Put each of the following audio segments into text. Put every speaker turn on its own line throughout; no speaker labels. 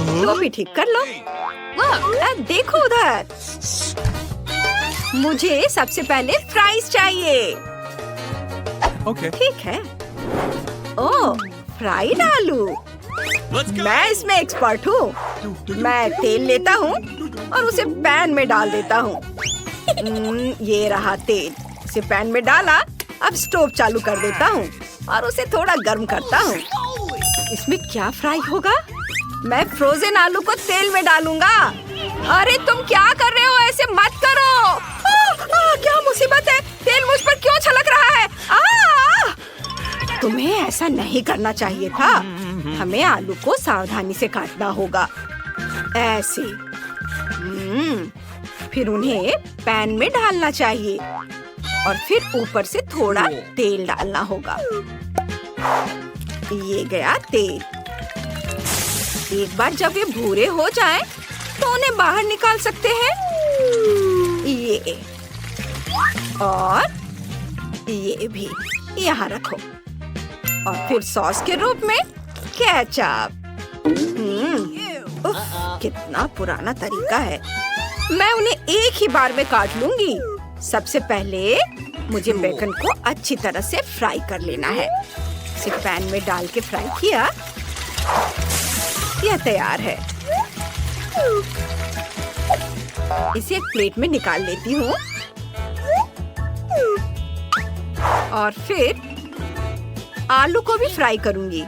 टोपी ठीक कर लो। देखो उधर। मुझे सबसे पहले फ्राइज चाहिए। ठीक है। ओह, फ्राइड आलू। मैं इसमें एक्सपर्ट हूँ। मैं तेल लेता हूँ और उसे पैन में डाल देता हूँ। ये रहा तेल। इसे पैन में डाला। अब स्टोव चालू कर देता हूँ और उसे थोड़ा गर्म करता हूँ। इसमें क्या फ्राई होगा? मैं फ्रोजन आलू को तेल में डालूंगा। अरे तुम क्या कर रहे हो? ऐसे मत करो। क्या मुसीबत है? तेल मुझ पर क्यों छलक रहा है? तुम्हें ऐसा नहीं करना चाहिए था। हमें आलू को सावधानी से काटना होगा। ऐसे। फिर उन्हें पैन में डालना चाहिए और फिर ऊपर से थोड़ा तेल डालना होगा। ये गया तेल। एक बार जब ये भूरे हो जाएं, तो उन्हें बाहर निकाल सकते हैं। ये और ये भी यहाँ रखो। और फिर सॉस के रूप में केचप। कितना पुराना तरीका है। मैं उन्हें एक ही बार में काट लूंगी। सबसे पहले मुझे बेकन को अच्छी तरह से फ्राई कर लेना है। इसे पैन में डाल के फ्राई किया। यह तैयार है। इसे एक प्लेट में निकाल लेती हूँ और फिर आलू को भी फ्राई करूंगी।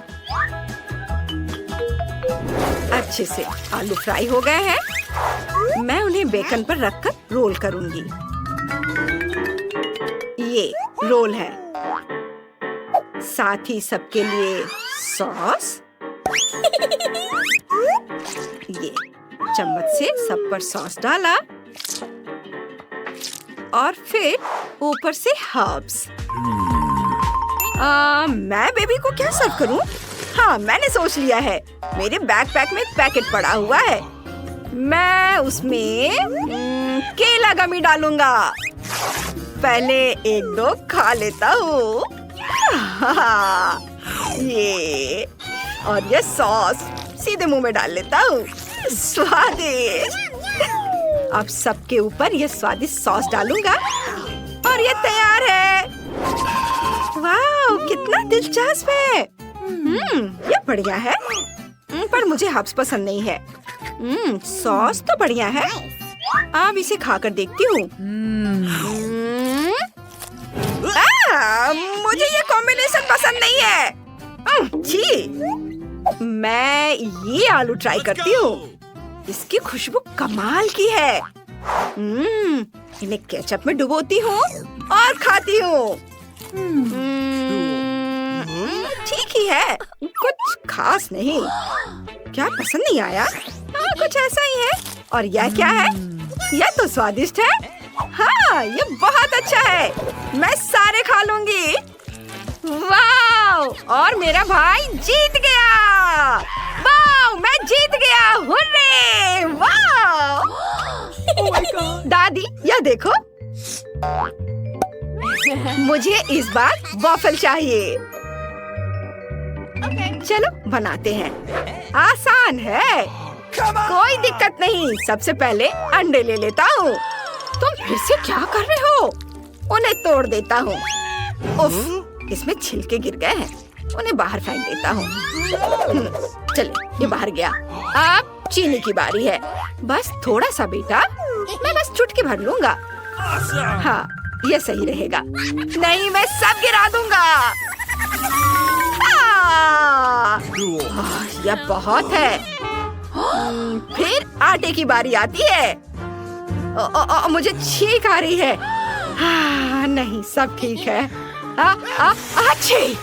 अच्छे से आलू फ्राई हो गए हैं। मैं उन्हें बेकन पर रखकर रोल करूंगी। ये रोल है। साथ ही सबके लिए सॉस। ये चम्मच से सब पर सॉस डाला और फिर ऊपर से हर्ब्स। मैं बेबी को क्या सर्व करूं? हाँ, मैंने सोच लिया है। मेरे बैकपैक में एक पैकेट पड़ा हुआ है। मैं उसमें केला गमी डालूंगा। पहले एक दो खा लेता हूँ। ये और ये सॉस सीधे मुंह में डाल लेता हूँ। स्वादिष्ट। अब सबके ऊपर ये स्वादिष्ट सॉस डालूंगा और ये तैयार है। वाह, कितना दिलचस्प है। ये बढ़िया है। पर मुझे हर्ब्स पसंद नहीं है। सॉस तो बढ़िया है। अब इसे खाकर देखती हूँ। मुझे ये कॉम्बिनेशन पसंद नहीं है। छी। मैं ये आलू ट्राई करती हूँ। इसकी खुशबू कमाल की है। इन्हें केचप में डुबोती हूँ और खाती हूँ। ठीक ही है, कुछ खास नहीं। क्या पसंद नहीं आया? कुछ ऐसा ही है। और यह क्या है? यह तो स्वादिष्ट है। हाँ, ये बहुत अच्छा है। मैं सारे खा लूंगी। वाह! और मेरा भाई जीत गया। वाह! मैं जीत गया। हुर्रे! वाह! दादी, यह देखो। मुझे इस बार वॉफल चाहिए। चलो बनाते हैं। आसान है, कोई दिक्कत नहीं। सबसे पहले अंडे ले लेता हूँ। तुम फिर से क्या कर रहे हो? उन्हें तोड़ देता हूँ। उफ, इसमें छिलके गिर गए हैं। उन्हें बाहर फेंक देता हूँ। चलो, ये बाहर गया। अब चीनी की बारी है। बस थोड़ा सा बेटा, मैं बस चुटकी भर लूंगा। हाँ, ये सही रहेगा। नहीं, मैं सब गिरा दूंगा। यह बहुत है। फिर आटे की बारी आती है। मुझे छींक आ रही है। नहीं, सब ठीक है। अच्छी।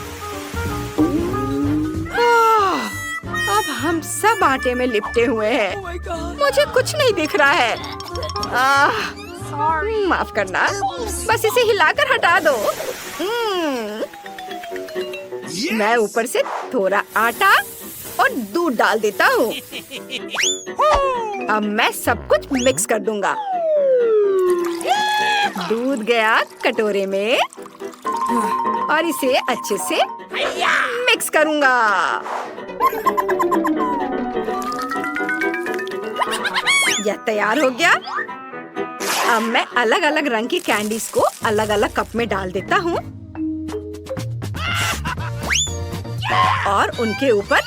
अब हम सब आटे में लिपटे हुए हैं। मुझे कुछ नहीं दिख रहा है। माफ करना, बस इसे हिलाकर हटा दो। मैं ऊपर से थोड़ा आटा और दूध डाल देता हूँ। अब मैं सब कुछ मिक्स कर दूंगा। दूध गया कटोरे में और इसे अच्छे से मिक्स करूंगा। यह तैयार हो गया। अब मैं अलग अलग रंग की कैंडीज को अलग अलग कप में डाल देता हूँ और उनके ऊपर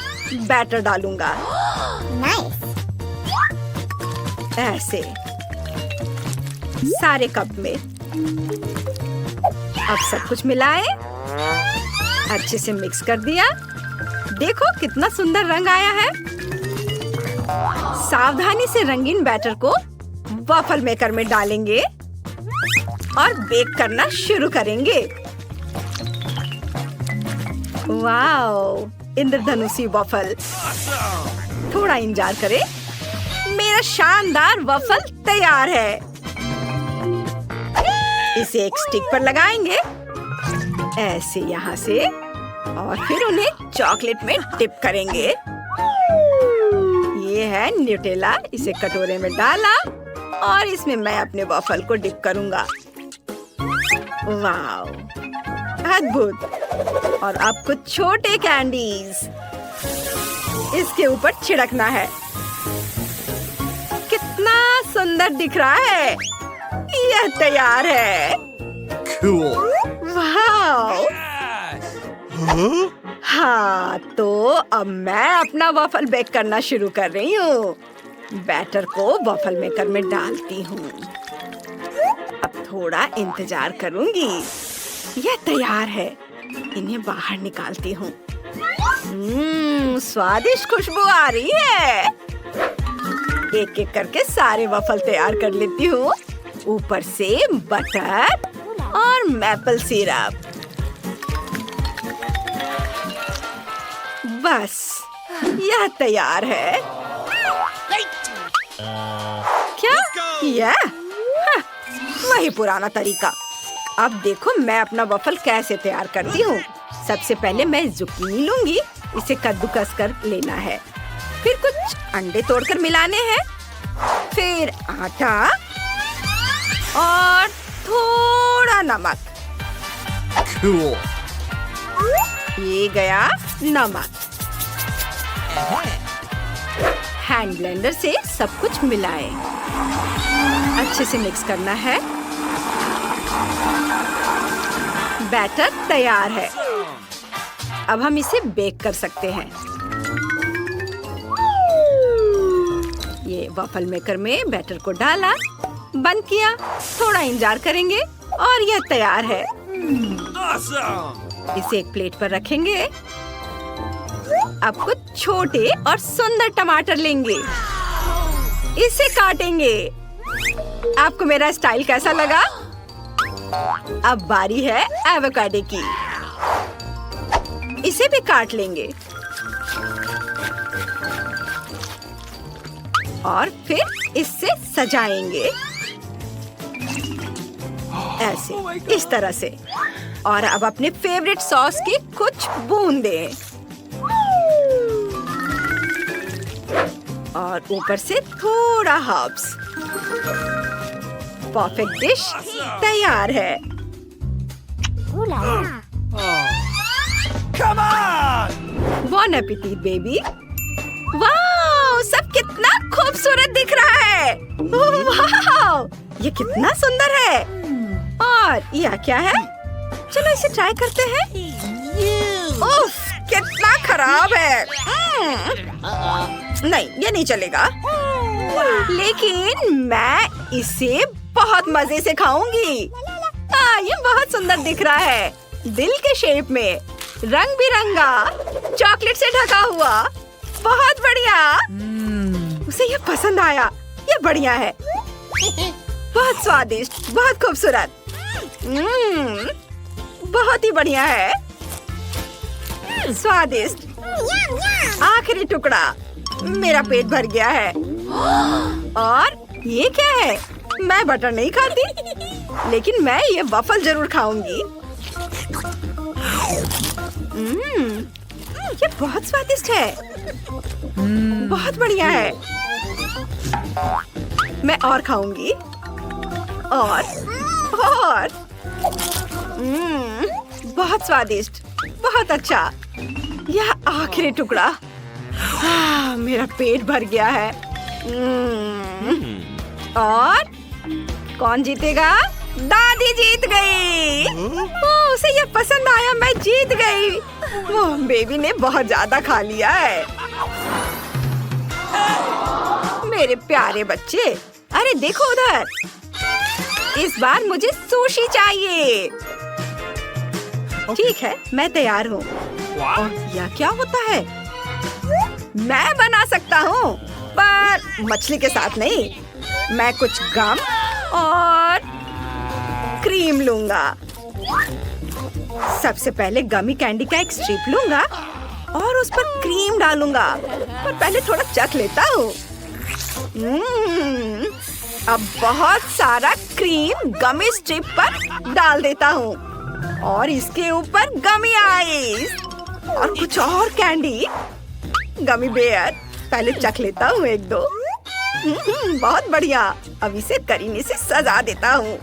बैटर डालूंगा। ऐसे सारे कप में। अब सब कुछ मिलाएं, अच्छे से मिक्स कर दिया। देखो कितना सुंदर रंग आया है। सावधानी से रंगीन बैटर को वॉफल मेकर में डालेंगे और बेक करना शुरू करेंगे। वाओ, इंद्रधनुषी वॉफल। थोड़ा इंतजार करें, मेरा शानदार वॉफल तैयार है। इसे एक स्टिक पर लगाएंगे, ऐसे यहाँ से, और फिर उन्हें चॉकलेट में डिप करेंगे। ये है न्यूटेला। इसे कटोरे में डाला और इसमें मैं अपने वॉफल को डिप करूंगा। वाओ, अद्भुत। और अब कुछ छोटे कैंडीज इसके ऊपर छिड़कना है। कितना सुंदर दिख रहा है। यह तैयार है।
Cool.
वाओ। हाँ, तो अब मैं अपना वॉफल बेक करना शुरू कर रही हूँ। बैटर को वॉफल मेकर में डालती हूँ। अब थोड़ा इंतजार करूंगी। यह तैयार है। इन्हें बाहर निकालती हूँ। स्वादिष्ट खुशबू आ रही है। एक एक करके सारे वॉफल तैयार कर लेती हूँ। ऊपर से बटर और मैपल सिरप। बस, यह तैयार है। क्या? यह? हाँ, वही पुराना तरीका। अब देखो मैं अपना वॉफल कैसे तैयार करती हूँ। सबसे पहले मैं जुकीनी लूंगी। इसे कद्दूकस कर लेना है। फिर कुछ अंडे तोड़कर मिलाने हैं। फिर आटा और थोड़ा नमक।
Cool.
ये गया नमक। हैंड ब्लेंडर से सब कुछ मिलाएं। अच्छे से मिक्स करना है। बैटर तैयार है। अब हम इसे बेक कर सकते हैं। ये वॉफल मेकर में बैटर को डाला, बंद किया, थोड़ा इंतजार करेंगे और यह तैयार है।
Awesome.
इसे एक प्लेट पर रखेंगे। अब कुछ छोटे और सुंदर टमाटर लेंगे। इसे काटेंगे। आपको मेरा स्टाइल कैसा लगा? अब बारी है एवोकाडो की। इसे भी काट लेंगे और फिर इससे सजाएंगे, ऐसे, इस तरह से। और अब अपने फेवरेट सॉस की कुछ बूंदें और ऊपर से थोड़ा हर्ब्स। परफेक्ट डिश तैयार है।
Come on!
Bon appetit baby. वाह, सब कितना खूबसूरत दिख रहा है। वाह, ये कितना सुंदर है। और यह क्या है? चलो इसे ट्राई करते हैं। उफ, कितना खराब है। नहीं, ये नहीं चलेगा। लेकिन मैं इसे बहुत मजे से खाऊंगी। ये बहुत सुंदर दिख रहा है। दिल के शेप में, रंग बिरंगा, चॉकलेट से ढका हुआ। बहुत बढ़िया। उसे ये पसंद आया। ये बढ़िया है। बहुत स्वादिष्ट, बहुत खूबसूरत। बहुत ही बढ़िया है। स्वादिष्ट। आखिरी टुकड़ा। मेरा पेट भर गया है। और ये क्या है? मैं बटर नहीं खाती, लेकिन मैं ये वॉफल जरूर खाऊंगी। ये बहुत स्वादिष्ट है। बहुत बढ़िया है। मैं और खाऊंगी। और बहुत स्वादिष्ट, बहुत अच्छा। यह आखिरी टुकड़ा। मेरा पेट भर गया है। और कौन जीतेगा? दादी जीत गई। उसे ये पसंद आया, मैं जीत गई। वो बेबी ने बहुत ज्यादा खा लिया है। मेरे प्यारे बच्चे, अरे देखो उधर। इस बार मुझे सुशी चाहिए। ठीक है, मैं तैयार हूँ। और यह क्या होता है? मैं बना सकता हूँ, पर मछली के साथ नहीं। मैं कुछ गम और क्रीम लूंगा। सबसे पहले गमी कैंडी का एक स्ट्रिप लूंगा और उस पर क्रीम डालूंगा। पर पहले थोड़ा चख लेता हूँ। अब बहुत सारा क्रीम गमी स्ट्रिप पर डाल देता हूँ और इसके ऊपर गमी आइस और कुछ और कैंडी। Gummy bear. पहले चख लेता हूँ एक दो। बहुत बढ़िया। अब इसे करीने से सजा देता हूँ।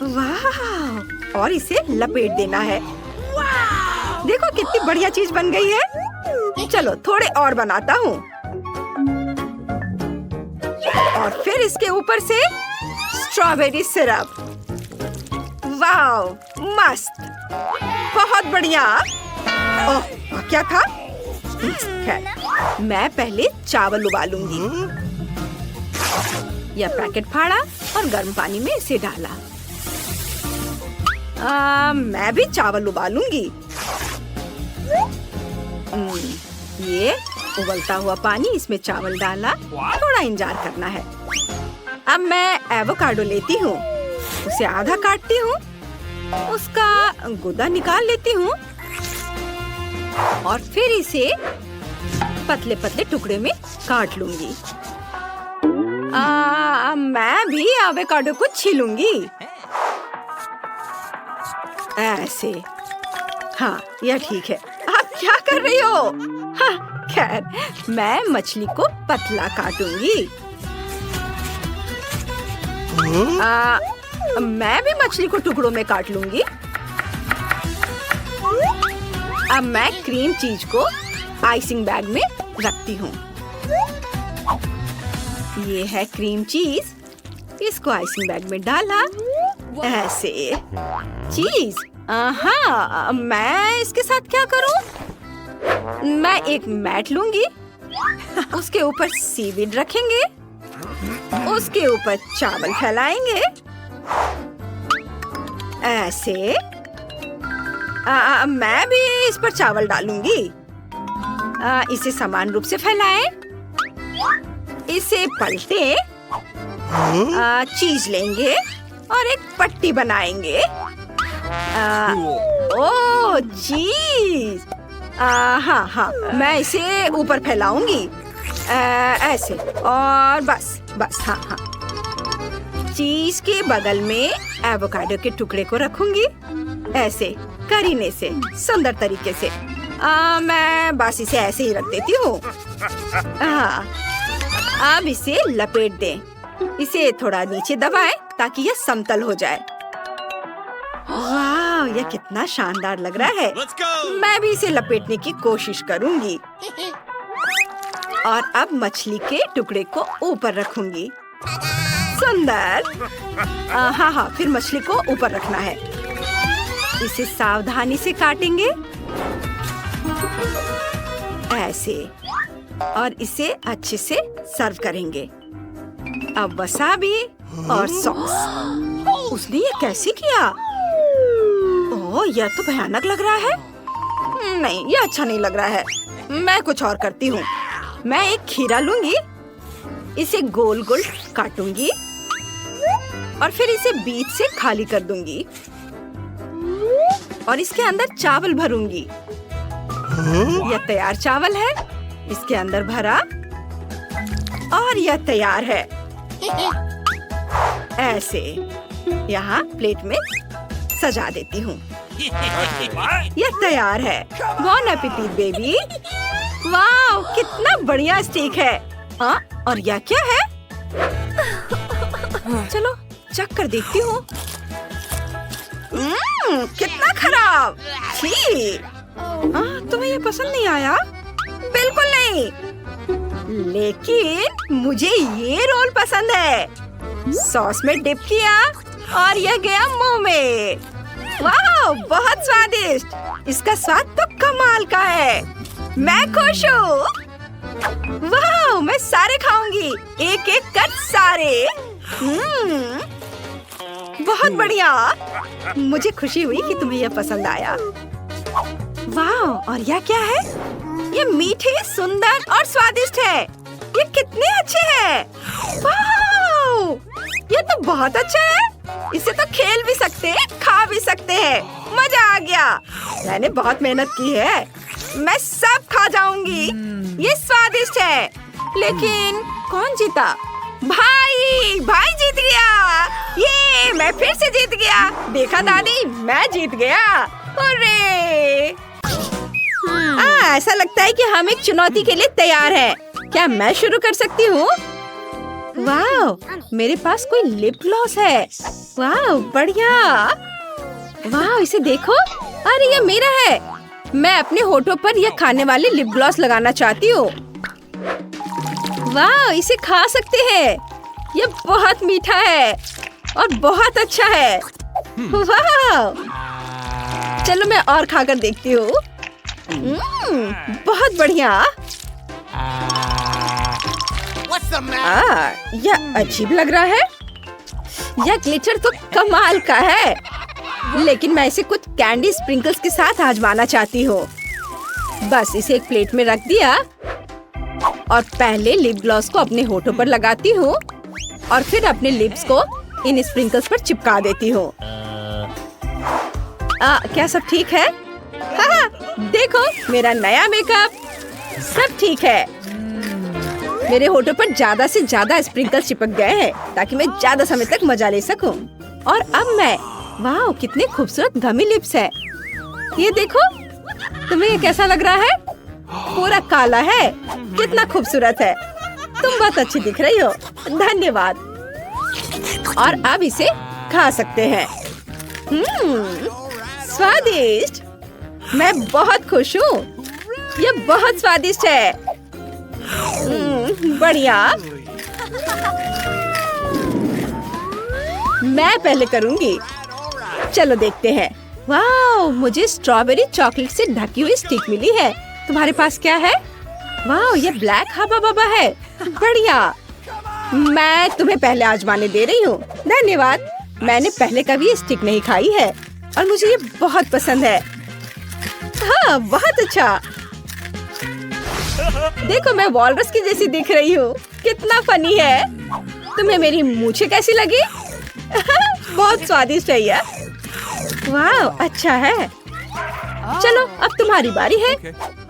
वाह! और इसे लपेट देना है। देखो कितनी बढ़िया चीज बन गई है। चलो थोड़े और बनाता हूँ। और फिर इसके ऊपर से स्ट्रॉबेरी सिरप। वाह! मस्त। बहुत बढ़िया। ओह, क्या था? खैर, मैं पहले चावल उबालूंगी। यह पैकेट फाड़ा और गर्म पानी में इसे डाला। मैं भी चावल उबालूंगी। ये उबलता हुआ पानी, इसमें चावल डाला। थोड़ा इंतजार करना है। अब मैं एवोकाडो लेती हूँ, उसे आधा काटती हूँ, उसका गुदा निकाल लेती हूँ और फिर इसे पतले पतले टुकड़े में काट लूंगी। मैं भी एवोकाडो को छीलूंगी ऐसे। हाँ, यह ठीक है। आप क्या कर रही हो? हाँ, खैर, मैं मछली को पतला काटूंगी। मैं भी मछली को टुकड़ों में काट लूंगी। अब मैं क्रीम चीज को आइसिंग बैग में रखती हूँ। ये है क्रीम चीज। इसको आइसिंग बैग में डाला ऐसे। चीज। हाँ, मैं इसके साथ क्या करूँ? मैं एक मैट लूंगी, उसके ऊपर सीवीड रखेंगे, उसके ऊपर चावल फैलाएंगे ऐसे। मैं भी इस पर चावल डालूंगी। इसे समान रूप से फैलाएं। इसे पलटे। चीज लेंगे और एक पट्टी बनाएंगे। ओह, चीज। हाँ हाँ, मैं इसे ऊपर फैलाऊंगी ऐसे। और बस बस। हाँ हाँ, चीज के बगल में एवोकाडो के टुकड़े को रखूंगी ऐसे, करीने से, सुंदर तरीके से। मैं बस इसे ऐसे ही रख देती हूँ। हाँ, अब इसे लपेट दें। इसे थोड़ा नीचे दबाएं ताकि यह समतल हो जाए। वाह, यह कितना शानदार लग रहा है। मैं भी इसे लपेटने की कोशिश करूंगी। और अब मछली के टुकड़े को ऊपर रखूंगी। सुंदर। हाँ हाँ, फिर मछली को ऊपर रखना है। इसे सावधानी से काटेंगे ऐसे और इसे अच्छे से सर्व करेंगे। अब वसाबी और सॉस। उसने ये कैसे किया? ओह, यह तो भयानक लग रहा है। नहीं, यह अच्छा नहीं लग रहा है। मैं कुछ और करती हूँ। मैं एक खीरा लूंगी, इसे गोल गोल काटूंगी और फिर इसे बीच से खाली कर दूंगी और इसके अंदर चावल भरूंगी। यह तैयार चावल है, इसके अंदर भरा और यह तैयार है ऐसे। यहाँ प्लेट में सजा देती हूँ। यह तैयार है। बॉन एपेटिट बेबी। वाह, कितना बढ़िया स्टेक है। हाँ, और यह क्या है? चलो चख कर देखती हूँ। कितना खराब। छी। तुम्हें यह पसंद नहीं आया? बिल्कुल नहीं। लेकिन मुझे ये रोल पसंद है। सॉस में डिप किया और यह गया मुंह में। वाह, बहुत स्वादिष्ट। इसका स्वाद तो कमाल का है। मैं खुश हूँ। वाह, मैं सारे खाऊंगी, एक एक कर सारे। बहुत बढ़िया। मुझे खुशी हुई कि तुम्हें यह पसंद आया। वाह, और यह क्या है? ये मीठे, सुंदर और स्वादिष्ट है। ये कितने अच्छे हैं। वाह, ये तो बहुत अच्छा है। इसे तो खेल भी सकते हैं, खा भी सकते हैं। मजा आ गया। मैंने बहुत मेहनत की है। मैं सब खा जाऊंगी। ये स्वादिष्ट है। लेकिन कौन जीता? भाई जीत गया। ये मैं फिर से जीत गया। देखा दादी, मैं जीत गया। अरे ऐसा लगता है कि हम एक चुनौती के लिए तैयार हैं। क्या मैं शुरू कर सकती हूँ? वाह, मेरे पास कोई लिप ग्लॉस है। वाह, बढ़िया। वाह, इसे देखो। अरे ये मेरा है। मैं अपने होठों पर यह खाने वाले लिप ग्लॉस लगाना चाहती हूँ। वाह, इसे खा सकते हैं। ये बहुत मीठा है और बहुत अच्छा है। वाह, चलो मैं और खाकर देखती हूँ। बहुत बढ़िया। यह अजीब लग रहा है। यह ग्लिटर तो कमाल का है, लेकिन मैं इसे कुछ कैंडी स्प्रिंकल्स के साथ आजमाना चाहती हूँ। बस इसे एक प्लेट में रख दिया और पहले लिप ग्लॉस को अपने होठों पर लगाती हूँ और फिर अपने लिप्स को इन स्प्रिंकल्स पर चिपका देती हूँ। क्या सब ठीक है? हाँ, देखो मेरा नया मेकअप। सब ठीक है। मेरे होठों पर ज्यादा से ज्यादा स्प्रिंकल्स चिपक गए हैं ताकि मैं ज्यादा समय तक मजा ले सकूं। और अब मैं, वाह, कितने खूबसूरत गमी लिप्स है। ये देखो, तुम्हें ये कैसा लग रहा है? पूरा काला है। कितना खूबसूरत है। तुम बहुत अच्छी दिख रही हो। धन्यवाद। और अब इसे खा सकते हैं। स्वादिष्ट। मैं बहुत खुश हूँ। यह बहुत स्वादिष्ट है। बढ़िया। मैं पहले करूँगी। चलो देखते हैं। वाह, मुझे स्ट्रॉबेरी चॉकलेट से ढकी हुई स्टिक मिली है। तुम्हारे पास क्या है? वाह, ये ब्लैक हबा बबा है। बढ़िया। मैं तुम्हें पहले आजमाने दे रही हूँ। धन्यवाद। मैंने पहले कभी ये स्टिक नहीं खाई है और मुझे ये बहुत पसंद है। हाँ, बहुत अच्छा। देखो, मैं वॉलरस की जैसी दिख रही हूँ। कितना फनी है। तुम्हें मेरी मूछें कैसी लगी? बहुत स्वादिष्ट है ये। वाह, अच्छा है। चलो अब तुम्हारी बारी है।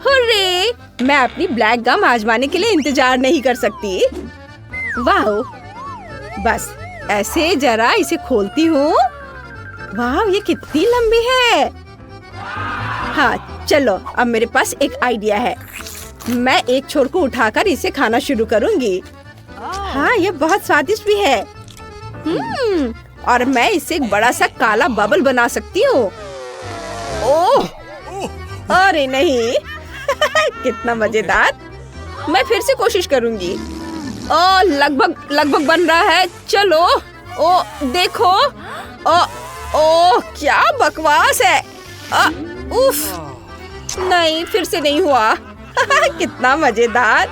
हुर्रे! मैं अपनी ब्लैक गम आजमाने के लिए इंतजार नहीं कर सकती। वाह, बस ऐसे जरा इसे खोलती हूँ। वाह, ये कितनी लंबी है। हाँ, चलो अब मेरे पास एक आइडिया है। मैं एक छोर को उठाकर इसे खाना शुरू करूँगी। हाँ, ये बहुत स्वादिष्ट भी है। और मैं इससे एक बड़ा सा काला बबल बना सकती हूँ। ओह, अरे नहीं। कितना मजेदार। मैं फिर से कोशिश करूँगी। ओ, लगभग बन रहा है। चलो। ओ, देखो। ओ, क्या बकवास है। उफ, नहीं, फिर से नहीं हुआ। कितना मजेदार।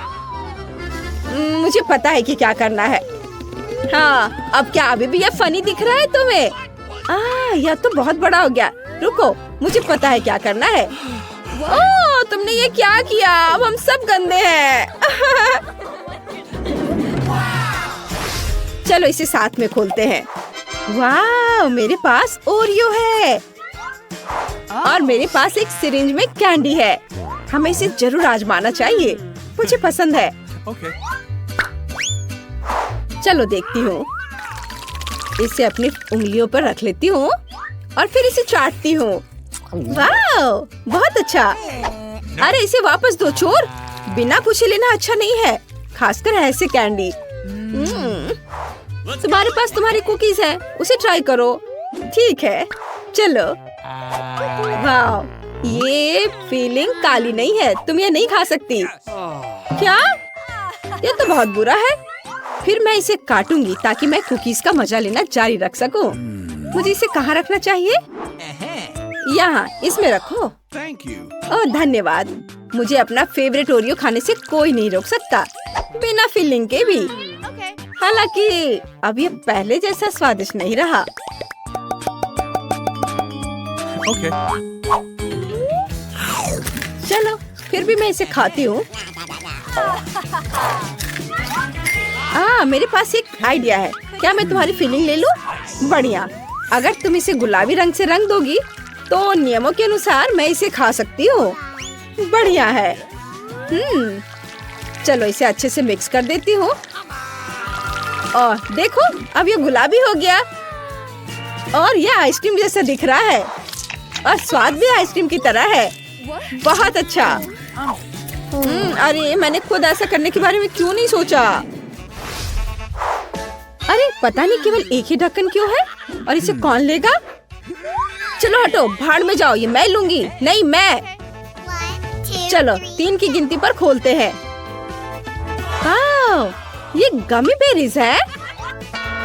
मुझे पता है कि क्या करना है। हाँ, अब क्या अभी भी ये फनी दिख रहा है तुम्हें? यह तो बहुत बड़ा हो गया। रुको, मुझे पता है क्या करना है। ओह, तुमने ये क्या किया? अब हम सब गंदे हैं। चलो इसे साथ में खोलते हैं। वाह, मेरे पास ओरियो है और मेरे पास एक सिरिंज में कैंडी है। हमें इसे जरूर आजमाना चाहिए। मुझे पसंद है। चलो देखती हूँ। इसे अपनी उंगलियों पर रख लेती हूँ और फिर इसे चाटती हूँ। वाह, बहुत अच्छा। अरे इसे वापस दो चोर। बिना पूछे लेना अच्छा नहीं है, खासकर ऐसे कैंडी। तुम्हारे पास तुम्हारी कुकीज है, उसे ट्राई करो। ठीक है, चलो। वाह, ये फीलिंग काली नहीं है। तुम ये नहीं खा सकती। क्या? ये तो बहुत बुरा है। फिर मैं इसे काटूंगी ताकि मैं कुकीज का मजा लेना जारी रख सकूं। मुझे इसे कहाँ रखना चाहिए? यहाँ, इसमें रखो।
Thank you.
ओह धन्यवाद। मुझे अपना फेवरेट ओरियो खाने से कोई नहीं रोक सकता, बिना फिलिंग के भी। हालांकि अब ये पहले जैसा स्वादिष्ट नहीं रहा।
Okay.
चलो, फिर भी मैं इसे खाती हूँ। मेरे पास एक आइडिया है। क्या मैं तुम्हारी फीलिंग ले लूं? बढ़िया। अगर तुम इसे गुलाबी रंग से रंग दोगी तो नियमों के अनुसार मैं इसे खा सकती हूँ। बढ़िया है। चलो इसे अच्छे से मिक्स कर देती हूँ। और देखो, अब ये गुलाबी हो गया और ये आइसक्रीम जैसा दिख रहा है और स्वाद भी आइसक्रीम की तरह है। बहुत अच्छा। अरे मैंने खुद ऐसा करने के बारे में क्यों नहीं सोचा? अरे पता नहीं केवल एक ही ढक्कन क्यों है और इसे कौन लेगा? चलो हटो, भाड़ में जाओ, ये मैं लूंगी। नहीं मैं। चलो 3 की गिनती पर खोलते हैं। ये गमी बेरीज है।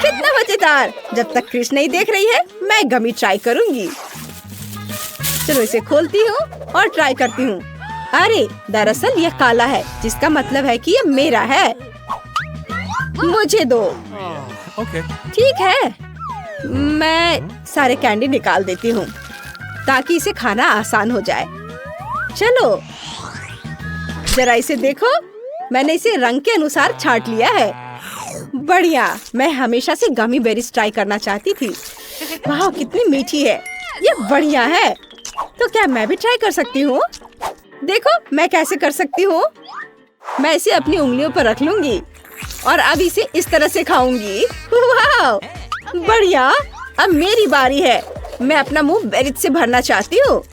कितना मजेदार। जब तक क्रिश नहीं देख रही है मैं गमी ट्राई करूंगी। चलो इसे खोलती हूँ और ट्राई करती हूँ। अरे दरअसल यह काला है, जिसका मतलब है कि यह मेरा है। मुझे दो।
Okay.
ठीक है, मैं सारे कैंडी निकाल देती हूँ ताकि इसे खाना आसान हो जाए। चलो जरा इसे देखो, मैंने इसे रंग के अनुसार छांट लिया है। बढ़िया। मैं हमेशा से गमी बेरीज ट्राई करना चाहती थी। वाह कितनी मीठी है। ये बढ़िया है। तो क्या मैं भी ट्राई कर सकती हूँ? देखो मैं कैसे कर सकती हूँ। मैं इसे अपनी उंगलियों पर रख लूंगी और अब इसे इस तरह से खाऊंगी। वाह बढ़िया। अब मेरी बारी है। मैं अपना मुंह बेरीज से भरना चाहती हूँ।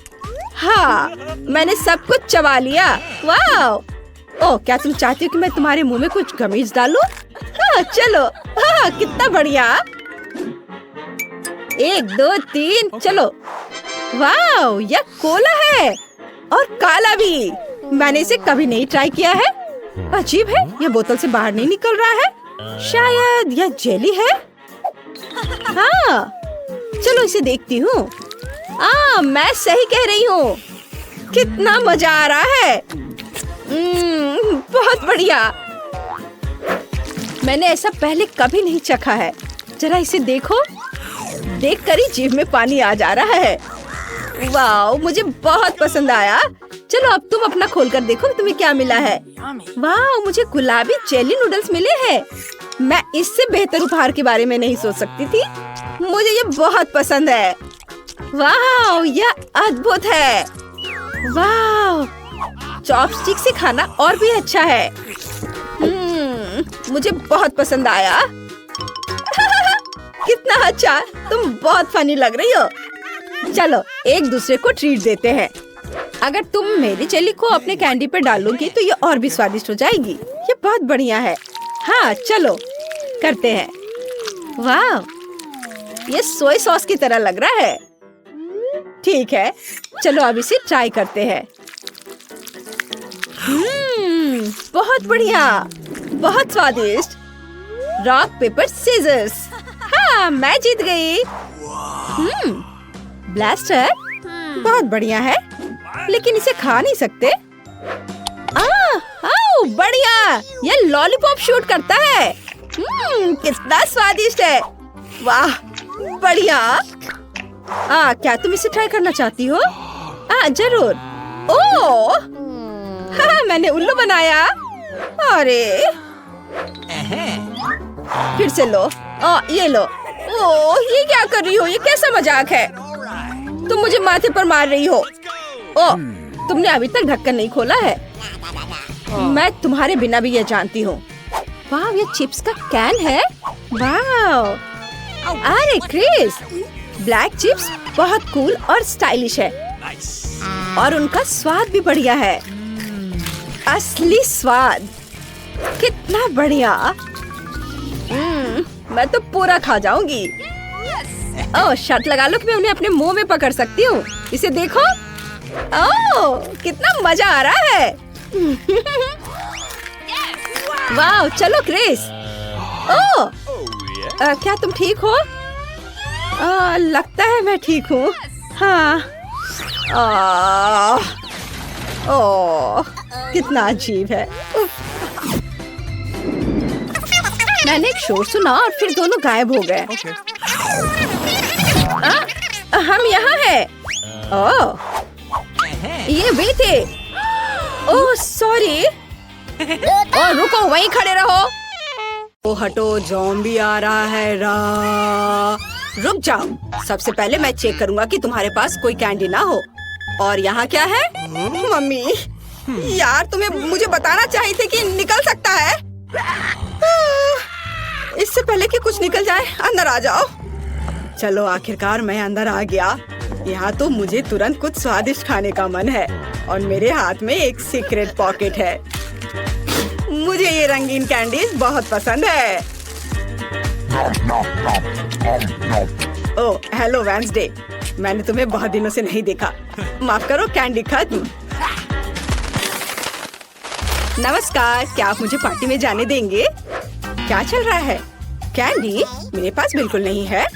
हाँ, मैंने सब कुछ चबा लिया। वाह। ओह, क्या तुम चाहती हो कि मैं तुम्हारे मुंह में कुछ गमीज डालूं? हाँ, चलो। हाँ, कितना बढ़िया। 1 2 3 चलो। वाह, यह कोला है और काला भी। मैंने इसे कभी नहीं ट्राई किया है। अजीब है, यह बोतल से बाहर नहीं निकल रहा है। शायद यह जेली है। हाँ, चलो इसे देखती हूँ। मैं सही कह रही हूँ। कितना मजा आ रहा है। बहुत बढ़िया। मैंने ऐसा पहले कभी नहीं चखा है। जरा इसे देखो, देखकर ही जीभ में पानी आ जा रहा है। वाह, मुझे बहुत पसंद आया। चलो अब तुम अपना खोलकर देखो कि तुम्हें क्या मिला है। वाह, मुझे गुलाबी जेली नूडल्स मिले हैं। मैं इससे बेहतर उपहार के बारे में नहीं सोच सकती थी। मुझे ये बहुत पसंद है। वाह, यह अद्भुत है। वाह, चॉपस्टिक से खाना और भी अच्छा है। मुझे बहुत पसंद आया। कितना अच्छा, तुम बहुत फनी लग रही हो। चलो एक दूसरे को ट्रीट देते हैं। अगर तुम मेरी जेली को अपने कैंडी पर डालोगी तो ये और भी स्वादिष्ट हो जाएगी। ये बहुत बढ़िया है। हाँ चलो करते हैं। वाह, ये सोया सॉस की तरह लग रहा है। ठीक है, चलो अब इसे ट्राई करते हैं। बहुत बढ़िया, बहुत स्वादिष्ट। Rock paper scissors. हाँ, मैं जीत गई। ब्लास्टर बहुत बढ़िया है, लेकिन इसे खा नहीं सकते। बढ़िया, ये लॉलीपॉप शूट करता है। कितना स्वादिष्ट है। वाह बढ़िया। क्या तुम इसे ट्राई करना चाहती हो? जरूर। ओह, मैंने उल्लू बनाया। अरे फिर से लो। ये लो। ओह, ये क्या कर रही हो? ये कैसा मजाक है? तुम मुझे माथे पर मार रही हो। ओह, तुमने अभी तक ढक्कन नहीं खोला है। मैं तुम्हारे बिना भी ये जानती हूँ। वाह, ये चिप्स का कैन है। वाह, अरे क्रिस, ब्लैक चिप्स बहुत कूल और स्टाइलिश है और उनका स्वाद भी बढ़िया है। असली स्वाद। कितना बढ़िया। मैं तो पूरा खा जाऊंगी। ओह, शर्त लगा लो कि मैं उन्हें अपने मुंह में पकड़ सकती हूँ। इसे देखो। ओह, कितना मजा आ रहा है। वाह, चलो क्रिस। ओह, क्या तुम ठीक हो? लगता है मैं ठीक हूँ। हाँ। ओह, कितना अजीब है। उफ। मैंने एक शोर सुना और फिर दोनों गायब हो गए।
Okay.
हम यहाँ हैं। ओह, ये वे थे। Oh sorry. और रुको, वहीं खड़े रहो। ओ हटो, ज़ॉम्बी आ रहा है। रुक जाओ। सबसे पहले मैं चेक करूंगा कि तुम्हारे पास कोई कैंडी ना हो। और यहाँ क्या है? मम्मी, यार तुम्हें मुझे बताना चाहिए थे कि निकल सकता है। इससे पहले कि कुछ निकल जाए, अंदर आ जाओ। चलो, आखिरकार मैं अंदर आ गया। यहाँ तो मुझे तुरंत कुछ स्वादिष्ट खाने का मन है और मेरे हाथ में एक सीक्रेट पॉकेट है। मुझे ये रंगीन कैंडीज बहुत पसंद है। ओह, हेलो वेंसडे। मैंने तुम्हें बहुत दिनों से नहीं देखा। माफ करो, कैंडी खत्म। नमस्कार, क्या आप मुझे पार्टी में जाने देंगे? क्या चल रहा है? कैंडी मेरे पास बिल्कुल नहीं है।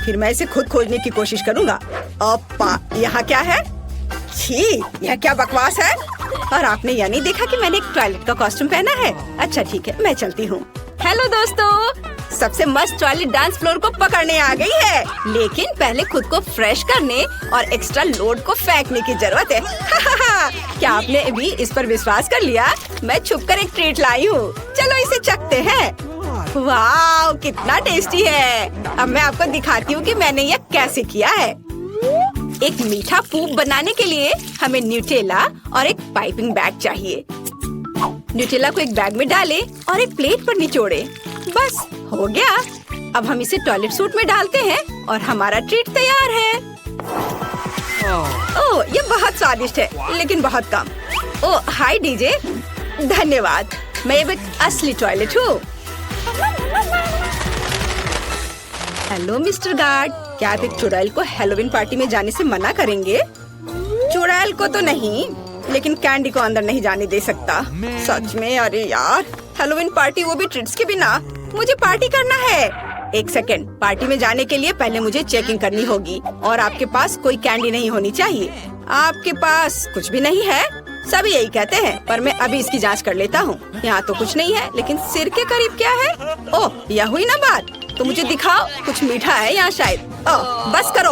फिर मैं इसे खुद खोजने की कोशिश करूंगा। ओप्पा, यहाँ क्या है? छी, यह क्या बकवास है? और आपने यह नहीं देखा कि मैंने एक टॉयलेट का कॉस्ट्यूम पहना है? अच्छा ठीक है, मैं चलती हूँ। हेलो दोस्तों, सबसे मस्त टॉयलेट डांस फ्लोर को पकड़ने आ गई है। लेकिन पहले खुद को फ्रेश करने और एक्स्ट्रा लोड को फेंकने की जरूरत है। क्या आपने भी इस पर विश्वास कर लिया? मैं छुपकर एक ट्रीट लाई हूँ। चलो इसे चखते हैं। वाह, कितना टेस्टी है। अब मैं आपको दिखाती हूँ कि मैंने यह कैसे किया है। एक मीठा पूप बनाने के लिए हमें न्यूटेला और एक पाइपिंग बैग चाहिए। न्यूटेला को एक बैग में डालें और एक प्लेट पर निचोड़े। बस हो गया। अब हम इसे टॉयलेट सूट में डालते हैं और हमारा ट्रीट तैयार है। ओह, ये बहुत स्वादिष्ट है, लेकिन बहुत कम। ओह, हाय डीजे। धन्यवाद। मैं एक असली टॉयलेट हूँ। हेलो मिस्टर गार्ड, क्या आप एक चुड़ैल को हैलोवीन पार्टी में जाने से मना करेंगे? चुड़ैल को तो नहीं, लेकिन कैंडी को अंदर नहीं जाने दे सकता। सच में? अरे यार, हैलोवीन पार्टी, वो भी ट्रीट्स के बिना। मुझे पार्टी करना है। एक सेकेंड, पार्टी में जाने के लिए पहले मुझे चेकिंग करनी होगी और आपके पास कोई कैंडी नहीं होनी चाहिए। आपके पास कुछ भी नहीं है? सभी यही कहते हैं, पर मैं अभी इसकी जांच कर लेता हूँ। यहाँ तो कुछ नहीं है, लेकिन सिर के करीब क्या है? ओह, यह हुई ना बात। तो मुझे दिखाओ, कुछ मीठा है यहाँ शायद। ओह, बस करो।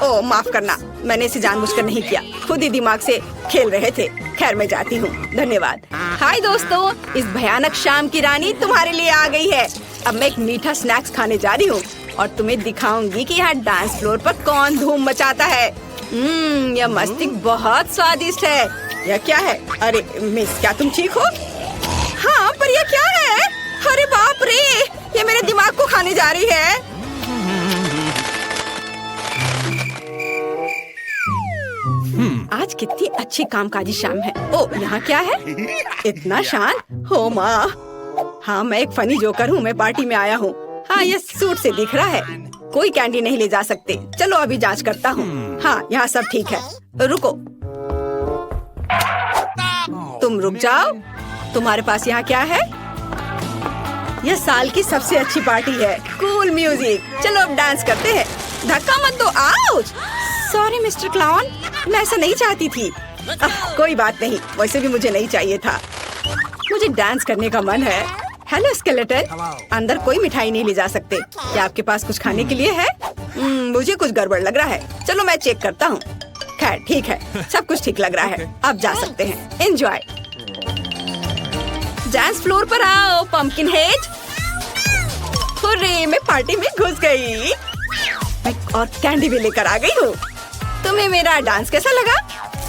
ओह, माफ करना, मैंने इसे जानबूझकर नहीं किया। खुद ही दिमाग से खेल रहे थे। खैर, मैं जाती हूँ। धन्यवाद। हाय दोस्तों, इस भयानक शाम की रानी तुम्हारे लिए आ गई है। अब मैं एक मीठा स्नैक्स खाने जा रही हूँ और तुम्हें दिखाऊंगी कि यहाँ डांस फ्लोर पर कौन धूम मचाता है। यह मस्तिष्क बहुत स्वादिष्ट है। यह क्या है? अरे मिस, क्या तुम ठीक हो? हाँ, पर यह क्या है? अरे बाप रे, ये मेरे दिमाग को खाने जा रही है। आज कितनी अच्छी कामकाजी शाम है। ओह, यहाँ क्या है? इतना शांत। हो माँ। हाँ, मैं एक फनी जोकर हूँ। मैं पार्टी में आया हूँ। हाँ, ये सूट से दिख रहा है। कोई कैंडी नहीं ले जा सकते। चलो अभी जांच करता हूँ। हाँ, यहाँ सब ठीक है। रुको, तुम रुक जाओ। तुम्हारे पास यहाँ क्या है? यह साल की सबसे अच्छी पार्टी है। Cool music. चलो अब डांस करते हैं। धक्का मत दो। आउच! सॉरी मिस्टर क्लाउन, मैं ऐसा नहीं चाहती थी। कोई बात नहीं, वैसे भी मुझे नहीं चाहिए था। मुझे डांस करने का मन है। हेलो स्केलेटन, अंदर कोई मिठाई नहीं ले जा सकते। क्या आपके पास कुछ खाने के लिए है? मुझे कुछ गड़बड़ लग रहा है। चलो मैं चेक करता हूँ। खैर ठीक है, सब कुछ ठीक लग रहा है। अब जा सकते हैं। एंजॉय। डांस फ्लोर पर आओ पंपकिन हेड। हुर्रे, मैं पार्टी में घुस गई और कैंडी भी लेकर आ गई हूँ। तुम्हें मेरा डांस कैसा लगा?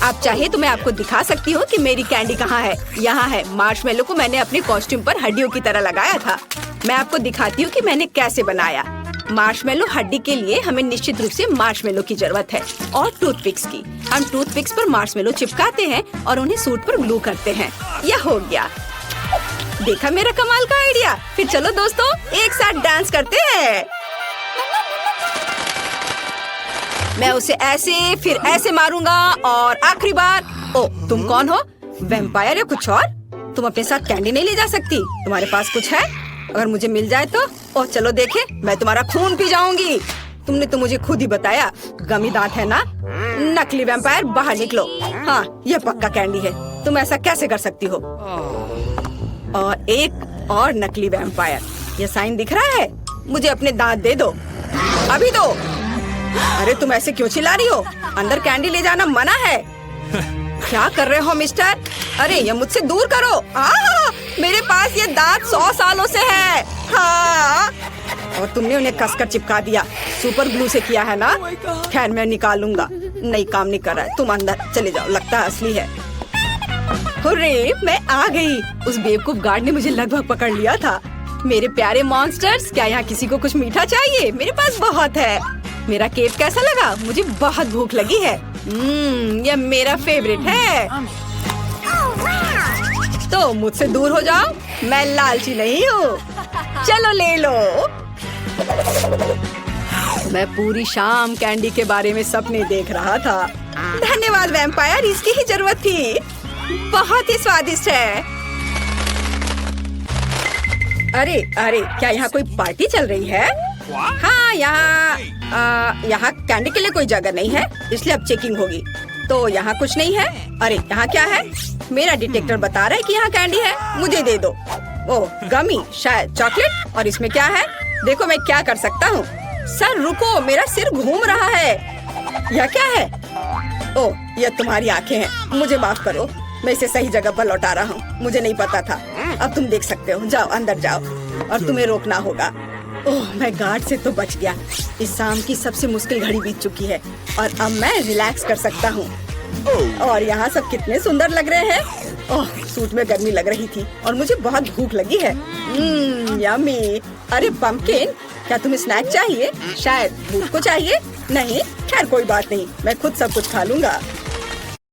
आप चाहे तो मैं आपको दिखा सकती हूँ कि मेरी कैंडी कहाँ है। यहाँ है। मार्शमेलो को मैंने अपने कॉस्ट्यूम पर हड्डियों की तरह लगाया था। मैं आपको दिखाती हूँ कि मैंने कैसे बनाया। मार्शमेलो हड्डी के लिए हमें निश्चित रूप से मार्शमेलो की जरूरत है और टूथपिक्स की। हम टूथपिक्स पर मार्शमेलो चिपकाते हैं और उन्हें सूट पर ग्लू करते हैं। यह हो गया। देखा मेरा कमाल का आइडिया? फिर चलो दोस्तों, एक साथ डांस करते हैं। मैं उसे ऐसे फिर ऐसे मारूंगा और आखिरी बार। ओ, तुम कौन हो? वैम्पायर या कुछ और? तुम अपने साथ कैंडी नहीं ले जा सकती? तुम्हारे पास कुछ है? अगर मुझे मिल जाए तो? ओह चलो देखे, मैं तुम्हारा खून पी जाऊंगी। तुमने तो मुझे खुद ही बताया, गमी दांत है ना? नकली वैम्पायर बाहर निकलो। हाँ, ये पक्का कैंडी है, तुम ऐसा कैसे कर सकती हो? और एक और नकली वैम्पायर, ये साइन दिख रहा है? मुझे अपने दांत दे दो, अभी दो। अरे तुम ऐसे क्यों चिल्ला रही हो? अंदर कैंडी ले जाना मना है। क्या कर रहे हो मिस्टर? अरे ये मुझसे दूर करो। मेरे पास ये दांत 100 सालों से है। हाँ, और तुमने उन्हें कसकर चिपका दिया, सुपर ग्लू से किया है ना? खैर मैं निकालूंगा, नहीं काम नहीं कर रहा है। तुम अंदर चले जाओ, लगता है असली है। हुर्रे, मैं आ गई। उस बेवकूफ गार्ड ने मुझे लगभग पकड़ लिया था। मेरे प्यारे मॉन्स्टर्स, क्या यहाँ किसी को कुछ मीठा चाहिए? मेरे पास बहुत है। मेरा केक कैसा लगा? मुझे बहुत भूख लगी है। ये मेरा फेवरेट है। तो मुझसे दूर हो जाओ, मैं लालची नहीं हूँ। चलो ले लो। मैं पूरी शाम कैंडी के बारे में सपने देख रहा था। धन्यवाद वैम्पायर, इसकी ही जरूरत थी। बहुत ही स्वादिष्ट है। अरे अरे, क्या यहाँ कोई पार्टी चल रही है? हाँ, यहाँ कैंडी के लिए कोई जगह नहीं है, इसलिए अब चेकिंग होगी। तो यहाँ कुछ नहीं है। अरे यहाँ क्या है? मेरा डिटेक्टर बता रहा है कि यहाँ कैंडी है, मुझे दे दो। ओह, गमी, शायद चॉकलेट। और इसमें क्या है? देखो मैं क्या कर सकता हूँ। सर रुको, मेरा सिर घूम रहा है। यह क्या है? ओह, यह तुम्हारी आंखें हैं। मुझे माफ करो, मैं इसे सही जगह पर लौटा रहा हूँ। मुझे नहीं पता था। अब तुम देख सकते हो। जाओ अंदर जाओ, और तुम्हें रोकना होगा। ओह, मैं गार्ड से तो बच गया। इस शाम की सबसे मुश्किल घड़ी बीत चुकी है और अब मैं रिलैक्स कर सकता हूँ। और यहाँ सब कितने सुंदर लग रहे हैं। ओह, सूट में गर्मी लग रही थी और मुझे बहुत भूख लगी है। यम्मी। अरे पंपकिन, क्या तुम्हें स्नैक चाहिए? शायद भूख को चाहिए? नहीं, खैर कोई बात नहीं, मैं खुद सब कुछ खा लूंगा।